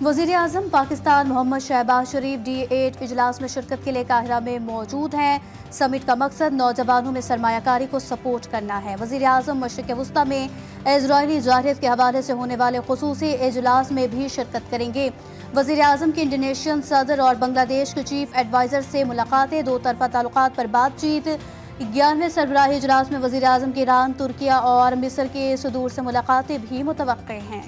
वज़ीर आज़म पाकिस्तान मोहम्मद शहबाज शरीफ D8 इजलास में शिरकत के लिए काहिरा में मौजूद हैं। समिट का मकसद नौजवानों में सरमायाकारी को सपोर्ट करना है। वज़ीर आज़म मशरिक़ वस्ता में इज़राइली जारहियत के हवाले से होने वाले खुसूसी इजलास में भी शिरकत करेंगे। वज़ीर आज़म की इंडोनेशियन सदर और बांग्लादेश के चीफ एडवाइज़र से मुलाकातें, दो तरफ़ा ताल्लुकात पर बातचीत। 11वें सरबराही इजलास में वज़ीर आज़म की ईरान, तुर्किया और मिस्र के सदूर से मुलाकातें भी मुतवक्के हैं।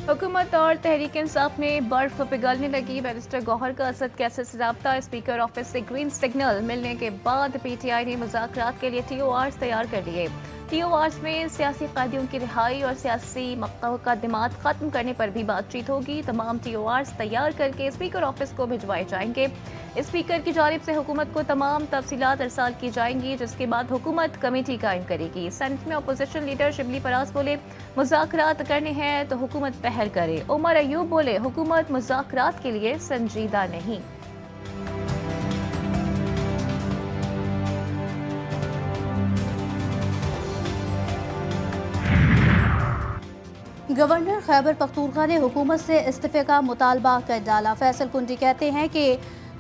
हुकूमत और तहरीक इंसाफ में बर्फ पिघलने लगी। बैरिस्टर गौहर का असद कैसे से रब्ता, स्पीकर ऑफिस से ग्रीन सिग्नल मिलने के बाद PTI ने मुज़ाकरात के लिए TORs तैयार कर लिए। TORs में सियासी कैदियों की रिहाई और सियासी मुकदमात खत्म करने पर भी बातचीत होगी। तमाम TORs तैयार करके स्पीकर ऑफिस को भिजवाए जाएंगे। स्पीकर की जानिब से हुकूमत को तमाम तफसीलात अरसाल की जाएंगी, जिसके बाद हुकूमत कमेटी कायम करेगी। सेनेट में अपोजिशन लीडर शिबली फराज बोले, मुज़ाकरात करने हैं तो हुकूमत पहल करे। उमर अयूब बोले, हुकूमत मुज़ाकरात के लिए संजीदा नहीं। गवर्नर खैबर पख्तूनख्वा ने हुकूमत से इस्तीफे का मुतालबा कर डाला। फैसल कुंडी कहते हैं कि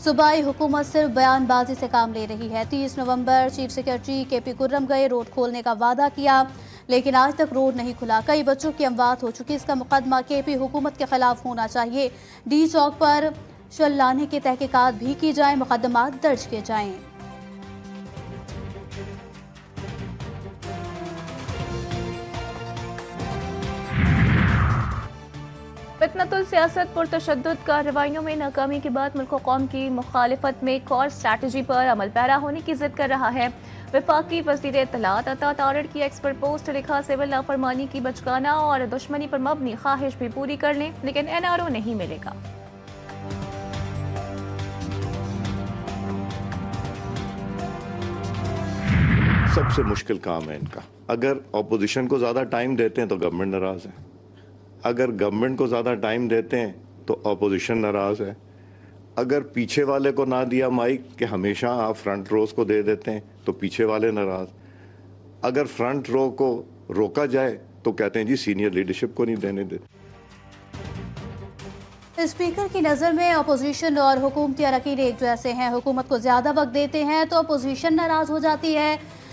सूबाई हुकूमत सिर्फ बयानबाजी से काम ले रही है। 30 नवंबर चीफ सेक्रेटरी KP खुर्रम गए, रोड खोलने का वादा किया, लेकिन आज तक रोड नहीं खुला। कई बच्चों की अमवात हो चुकी। इसका मुकदमा KP हुकूमत के खिलाफ होना चाहिए। D चौक पर शल लाने की तहकीकात भी की जाए, मुकदमात दर्ज किए जाएं। फितनतुल सियासत पुरतशद्दुद कार्रवाइयों में नाकामी के बाद मुल्क कौम की मुखालिफत में एक और स्ट्रैटेजी पर अमल पैरा होने की जिद कर रहा है। वफाकी वज़ीर इत्तलात अता तारड़ की एक्सपर्ट पोस्ट लिखा, सिविल नाफरमानी की बचकाना और दुश्मनी पर मबनी ख्वाहिश भी पूरी कर लें, लेकिन NRO नहीं मिलेगा। सबसे मुश्किल काम है इनका। अगर ऑपोजिशन को ज़्यादा टाइम देते हैं तो गवर्नमेंट नाराज़ है, अगर गवर्नमेंट को ज़्यादा टाइम देते हैं तो ऑपोजिशन नाराज़ है। अगर पीछे वाले को ना दिया माइक कि हमेशा आप फ्रंट रोज को दे देते हैं तो पीछे वाले नाराज़। अगर फ्रंट रो को रोका जाए तो कहते हैं जी सीनियर लीडरशिप को नहीं देने देते। स्पीकर की नज़र में अपोजिशन और हुकूमती अरकान एक जैसे हैं। हुकूमत को ज़्यादा वक्त देते हैं तो अपोजिशन नाराज़ हो जाती है।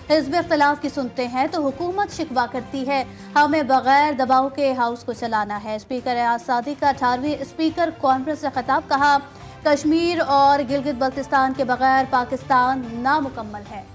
हिज़्ब इख्तिलाफ की सुनते हैं तो हुकूमत शिकवा करती है। हमें बगैर दबाव के हाउस को चलाना है। स्पीकर एयाज सादी का 18वीं स्पीकर कॉन्फ्रेंस से खिताब, कहा, कश्मीर और गिलगित बल्तिस्तान के बगैर पाकिस्तान नामुकम्मल है।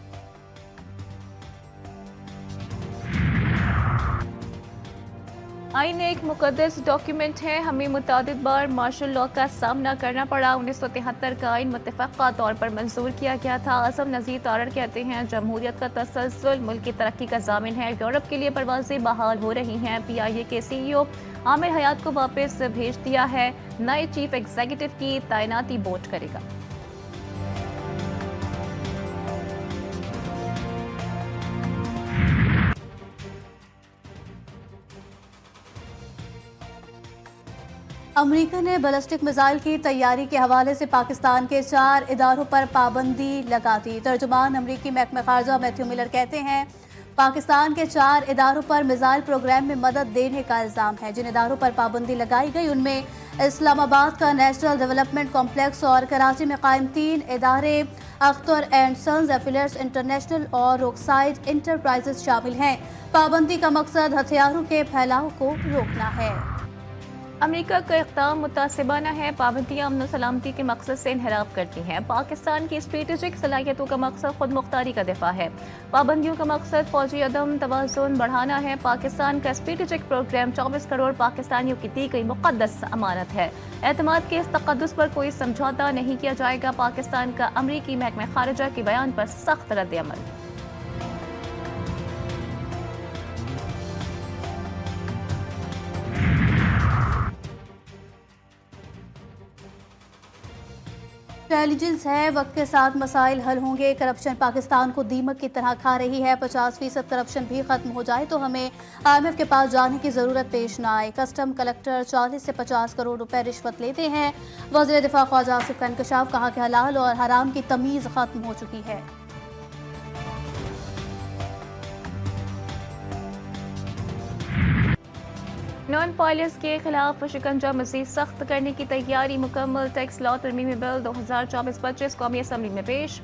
आईन एक मुकद्दस डॉक्यूमेंट है। हमें मुतादिद बार मार्शल लॉ का सामना करना पड़ा। 1973 का आइन मुत्तफ़क़ा तौर पर मंजूर किया गया था। आज़म नज़ीर तारड़ कहते हैं, जमहूरियत का तसलसल मुल्क की तरक्की का ज़ामिन है। यूरोप के लिए परवाज़ें बहाल हो रही हैं। PIA के CEO आमिर हयात को वापस भेज दिया है। नए चीफ एग्जीक्यूटिव की तैनाती बोर्ड करेगा। अमेरिका ने बैलिस्टिक मिसाइल की तैयारी के हवाले से पाकिस्तान के 4 इदारों पर पाबंदी लगा दी। तर्जुमान अमेरिकी महकमा खारजा मैथ्यू मिलर कहते हैं, पाकिस्तान के 4 इदारों पर मिसाइल प्रोग्राम में मदद देने का इल्जाम है। जिन इदारों पर पाबंदी लगाई गई उनमें इस्लामाबाद का नेशनल डेवलपमेंट कॉम्प्लेक्स और कराची में कायम 3 इदारे Akhtar and sons affiliates international और रोकसाइड इंटरप्राइजेस शामिल हैं। पाबंदी का मकसद हथियारों के फैलाव को रोकना है। अमेरिका का इक़दाम मुतासिबाना है। पाबंदियाँ अमन सलामती के मकसद से इनहराफ करती हैं। पाकिस्तान की स्ट्रेटेजिक सलाहियतों का मकसद खुद मुख्तारी का दिफा है। पाबंदियों का मकसद फौजी अदम तवाज़ुन बढ़ाना है। पाकिस्तान का स्ट्रेटेजिक प्रोग्राम 24 करोड़ पाकिस्तानियों की दी गई मुक़द्दस अमानत है। एतमाद के इस तक़द्दुस पर कोई समझौता नहीं किया जाएगा। पाकिस्तान का अमेरिकी महकमा खारजा के बयान पर सख्त रद्द अमल। इंटेलिजेंस है, वक्त के साथ मसाइल हल होंगे। करप्शन पाकिस्तान को दीमक की तरह खा रही है। 50% करप्शन भी खत्म हो जाए तो हमें IMF के पास जाने की जरूरत पेश न आए। कस्टम कलेक्टर 40 से 50 करोड़ रुपए रिश्वत लेते हैं। वज़ीर दिफा ख्वाजा आसिफ का इंकशाफ, कहा कि हलाल और हराम की तमीज खत्म हो चुकी है। नॉन फाइलर्स के खिलाफ शिकंजा मजीद सख्त करने की तैयारी मुकम्मल। टैक्स लॉ तरमीमी बिल 2024-25 कौमी असम्बली में पेश।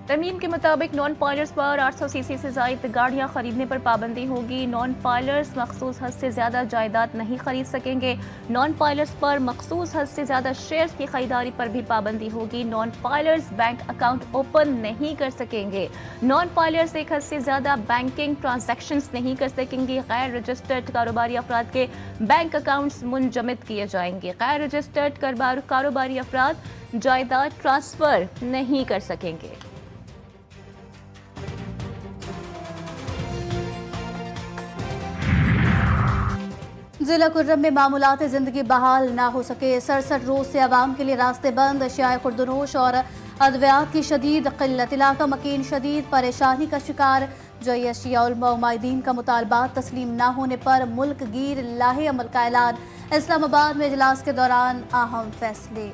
तरमीम के मुताबिक नॉन फाइलर्स पर 800 सीसी से जायद गाड़ियां खरीदने पर पाबंदी होगी। नॉन फाइलर्स मखसूस हद से ज्यादा जायदाद नहीं खरीद सकेंगे। नॉन फाइलर्स पर मखसूस हद से ज्यादा शेयर्स की खरीदारी पर भी पाबंदी होगी। Non filers bank account open नहीं कर सकेंगे। नॉन फाइलर्स एक हद से ज्यादा बैंकिंग ट्रांजैक्शंस नहीं कर सकेंगे। गैर रजिस्टर्ड कारोबारी अफराद के बैंक अकाउंट्स मुंजमद किए जाएंगे। गैर रजिस्टर्ड कारोबारी अफराद जायदाद ट्रांसफर नहीं कर सकेंगे। जिला कुर्रम में मामूलात ज़िंदगी बहाल ना हो सके। 67 रोज से आवाम के लिए रास्ते बंद। अशियाए खुर्दनोश और अद्वियात की शदीद किल्लत। इलाका मकीन शदीद परेशानी का शिकार। जई अशिया उलमा उमाइदीन का मुतालबात तस्लीम न होने पर मुल्क गिर लाहे अमल का ऐलान। इस्लामाबाद में इजलास के दौरान अहम फैसले।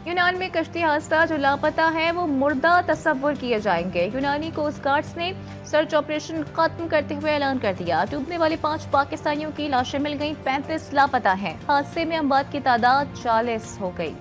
यूनान में कश्ती हादसा, जो लापता है वो मुर्दा तस्वुर किए जाएंगे। यूनानी कोस्ट गार्ड्स ने सर्च ऑपरेशन खत्म करते हुए ऐलान कर दिया। डूबने वाले 5 पाकिस्तानियों की लाशें मिल गईं, 35 लापता हैं। हादसे में अमवात की तादाद 40 हो गई।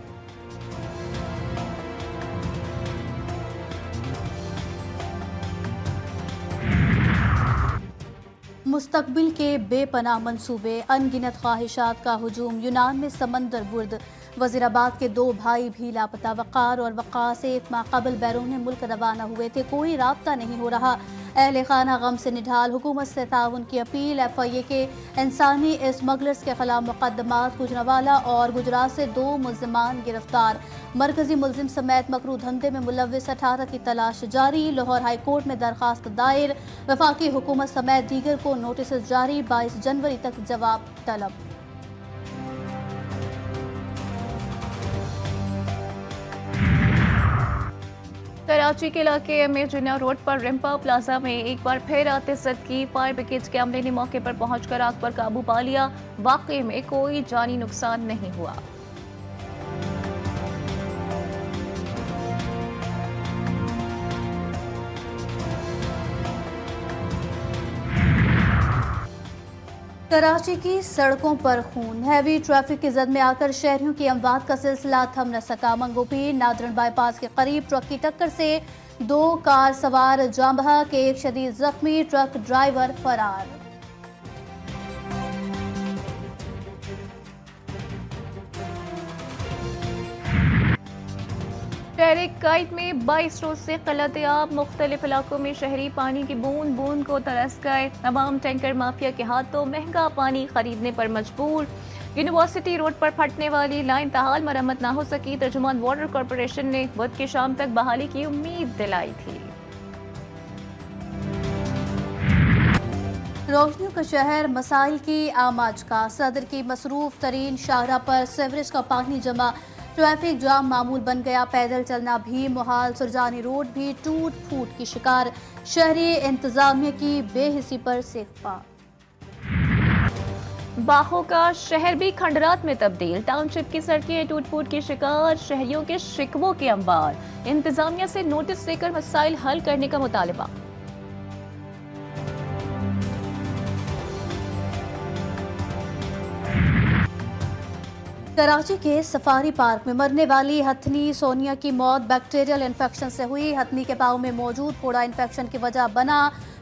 मुस्तकबिल के बेपनाह मंसूबे, अनगिनत ख्वाहिशात का हुजूम। यूनान में समंदर गुर्द। वजीराबाद के 2 भाई भी लापता। वक़ार और वक़ास 1 माह कबल बैरून मुल्क रवाना हुए थे, कोई राब्ता नहीं हो रहा। अहले खाना गम से निढाल। हुकूमत से ताउन की अपील। FIA के इंसानी स्मगलर्स के खिलाफ मुकदमात। गुजरावाला और गुजरात से 2 मुल्ज़िमान गिरफ्तार। मरकजी मुल्जिम समेत मकरू धंधे में मुलव्विस 18 की तलाश जारी। लाहौर हाई कोर्ट में दरखास्त दायर। वफाकी हुकूमत समेत दीगर को नोटिस जारी। 22 जनवरी तक जवाब तलब। कराची के इलाके MA जुन्ना रोड पर रिम्पा प्लाजा में एक बार फिर आतिशत की। फायर ब्रिगेड के अमले ने मौके पर पहुंचकर आग पर काबू पा लिया। वाकई में कोई जानी नुकसान नहीं हुआ। कराची की सड़कों पर खून। हैवी ट्रैफिक की जद में आकर शहरियों की अमवात का सिलसिला थम न सका। मंगोपीर नादरन बाईपास के करीब ट्रक की टक्कर से 2 कार सवार जाम बहक, 1 शदीद जख्मी। ट्रक ड्राइवर फरार। शहर काइट में 22 रोज से किल्लत आब। मुख्तलिफ इलाकों में शहरी पानी की बूंद बूंद को तरस गए। तमाम टैंकर माफिया के हाथों महंगा पानी खरीदने पर मजबूर। यूनिवर्सिटी रोड पर फटने वाली लाइन ताहाल मरम्मत ना हो सकी। तर्जुमान वाटर कॉरपोरेशन ने बुध की शाम तक बहाली की उम्मीद दिलाई थी। रोशनियों का शहर, मसाइल की आमाज का। सदर की मसरूफ तरीन शाहरा पर सीवरेज का पानी जमा। ट्रैफिक जाम मामूल बन गया। पैदल चलना भी मुहाल। सुरजानी रोड भी टूट फूट की शिकार। शहरी इंतजामिया की बेहिसी पर सेख्फा। बाहों का शहर भी खंडरात में तब्दील। टाउनशिप की सड़कें टूट फूट की शिकार। शहरियों के शिकवों के अंबार। इंतजामिया से नोटिस देकर मसाइल हल करने का मुतालबा। कराची के सफारी पार्क में मरने वाली हथनी सोनिया की मौत बैक्टीरियल इन्फेक्शन से हुई। हथनी के पाँव में मौजूद फोड़ा इन्फेक्शन की वजह बना।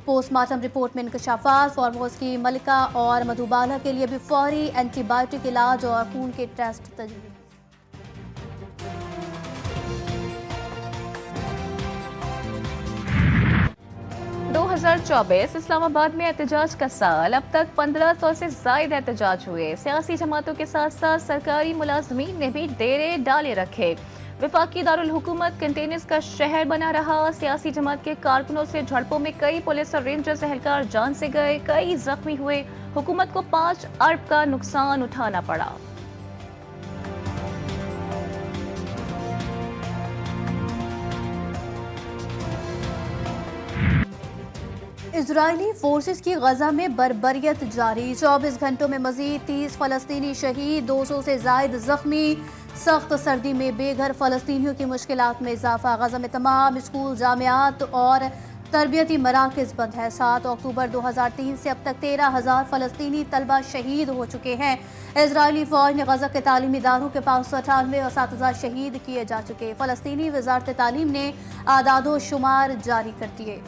पोस्टमार्टम रिपोर्ट में इंकशाफात। फार्महाउस की मलिका और मधुबाला के लिए भी फौरी एंटीबायोटिक इलाज और खून के टेस्ट तजवीज़। 2024 इस्लामाबाद में एहतजाज का साल। अब तक 1500 से जायद एहतजाज हुए। सियासी जमातों के साथ साथ सरकारी मुलाजमीन ने भी डेरे डाले रखे। वफाकी दारुल हुकूमत कंटेनर्स का शहर बना रहा। सियासी जमात के कारकुनों से झड़पों में कई पुलिस और रेंजर्स एहलकार जान से गए, कई जख्मी हुए। हुकूमत को 5 अरब का नुकसान उठाना पड़ा। इजरायली फोर्सेस की गजा में बर्बरियत जारी। 24 घंटों में मजीद 30 फलस्तीनी शहीद, 200 से जायद जख्मी। सख्त सर्दी में बेघर फलस्तीनियों की मुश्किलात में इजाफा। गजा में तमाम स्कूल, जामियात और तरबियती मराकज बंद है। 7 अक्टूबर 2003 से अब तक 13,000 फलस्तीनी तलबा शहीद हो चुके हैं। इजरायली फौज ने गजा के तालीमी इदारों के 598 असातिज़ा शहीद किए जा चुके। फलस्तीनी वजारत तालीम ने आदादो शुमार जारी कर दिए।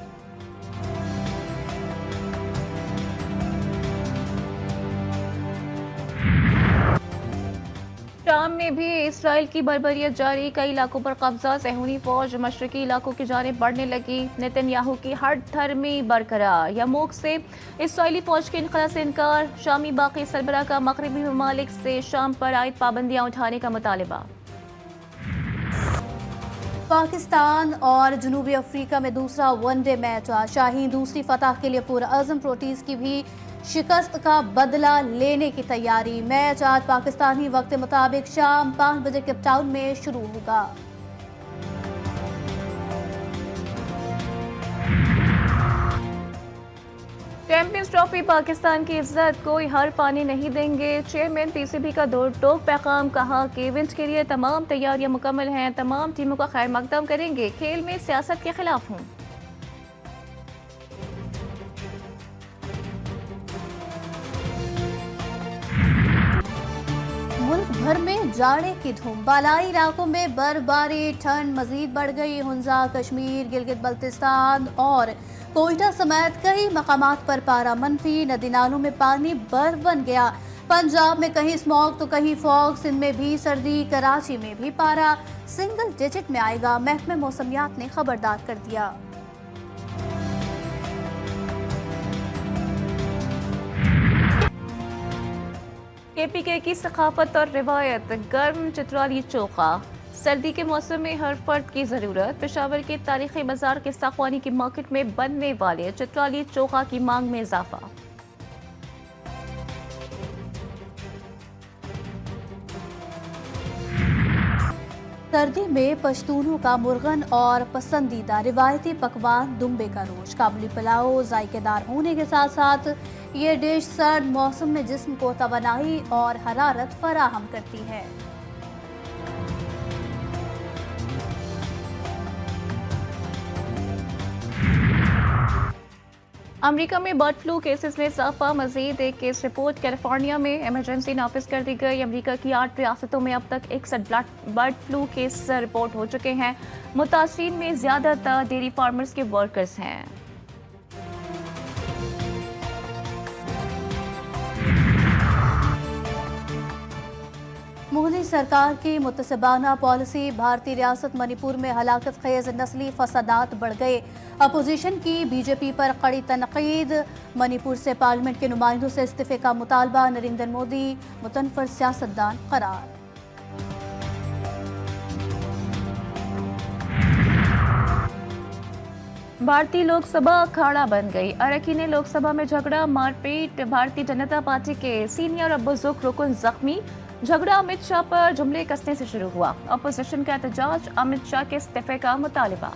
शाम में भी इसराइल की बर्बरियत जारी। कई इलाकों पर कब्जा। सेहूनी फौज मशरकी इलाकों की जानिब बढ़ने लगी। नेतन्याहू की हट धर्मी बरकरार। यर्मूक से इसराइली फौज के इनखला से इनकार। शामी बाकी सरबरा का मगरबी ममालिक से शाम पर आयद पाबंदियां उठाने का मुतालबा। पाकिस्तान और जनूबी अफ्रीका में दूसरा वनडे मैच। शाहीन दूसरी फतह के लिए पुरअज़्म। प्रोटीज की भी शिकस्त का बदला लेने की तैयारी। मैच आज पाकिस्तानी वक्त मुताबिक शाम 5 बजे केपटाउन में शुरू होगा। चैंपियंस ट्रॉफी पाकिस्तान की इज्जत कोई हार पाने नहीं देंगे। चेयरमैन पीसीबी का दो टोक पैगाम। कहा कि इवेंट के लिए तमाम तैयारियां मुकम्मल हैं। तमाम टीमों का खैर मकदम करेंगे। खेल में सियासत के खिलाफ हूं। मुल्क भर में जाड़े की धूम। बालाई इलाकों में बर्फबारी, ठंड मजीद बढ़ गई। हुंजा, कश्मीर, गिलगित बल्तिस्तान और कोयटा समेत कई मकामात पर पारा मनफी। नदी नालों में पानी बर्फ बन गया। पंजाब में कहीं स्मॉग तो कहीं फॉग। सिंध में भी सर्दी। कराची में भी पारा सिंगल डिजिट में आएगा। महकमे मौसमियात ने खबरदार कर दिया। केपीके की सकाफत और रिवायत। गर्म चित्राली चोखा। सर्दी के मौसम में हर फर्द की जरूरत। पेशावर के तारीखी बाजार के साख्वानी की मार्केट में बनने वाले चित्राली चोखा की मांग में इजाफा। सर्दी में पश्तूनों का मुर्गन और पसंदीदा रिवायती पकवान दुम्बे का रोश। काबुली पुलाव जायकेदार होने के साथ साथ ये डिश सर्द मौसम में जिस्म को तवानाई और हरारत फराहम करती है। अमेरिका में बर्ड फ्लू केसेस में इजाफा। मजीद एक केस रिपोर्ट। कैलिफोर्निया में इमरजेंसी नाफिज कर दी गई। अमेरिका की 8 रियासतों में अब तक 61 बर्ड फ्लू केस रिपोर्ट हो चुके हैं। मुतासरीन में ज्यादातर डेयरी फार्मर्स के वर्कर्स हैं। मोदी सरकार की मुतसबाना पॉलिसी। भारतीय रियासत मणिपुर में हलाकत खेज नस्ली फसादात बढ़ गए। अपोजिशन की बीजेपी पर कड़ी तनकीद। मणिपुर से पार्लियामेंट के नुमाइंदों से इस्तीफे का मुतालबा। नरेंद्र मोदी मुतनफर सियासतदान करार। भारतीय लोकसभा अखाड़ा बन गई। अरकान लोकसभा में झगड़ा मारपीट। भारतीय जनता पार्टी के सीनियर और बुजुर्ग रुकन जख्मी। झगड़ा अमित शाह पर जुमले कसने से शुरू हुआ। अपोजिशन का एहतजाज। अमित शाह के इस्तीफे का मुतालबा।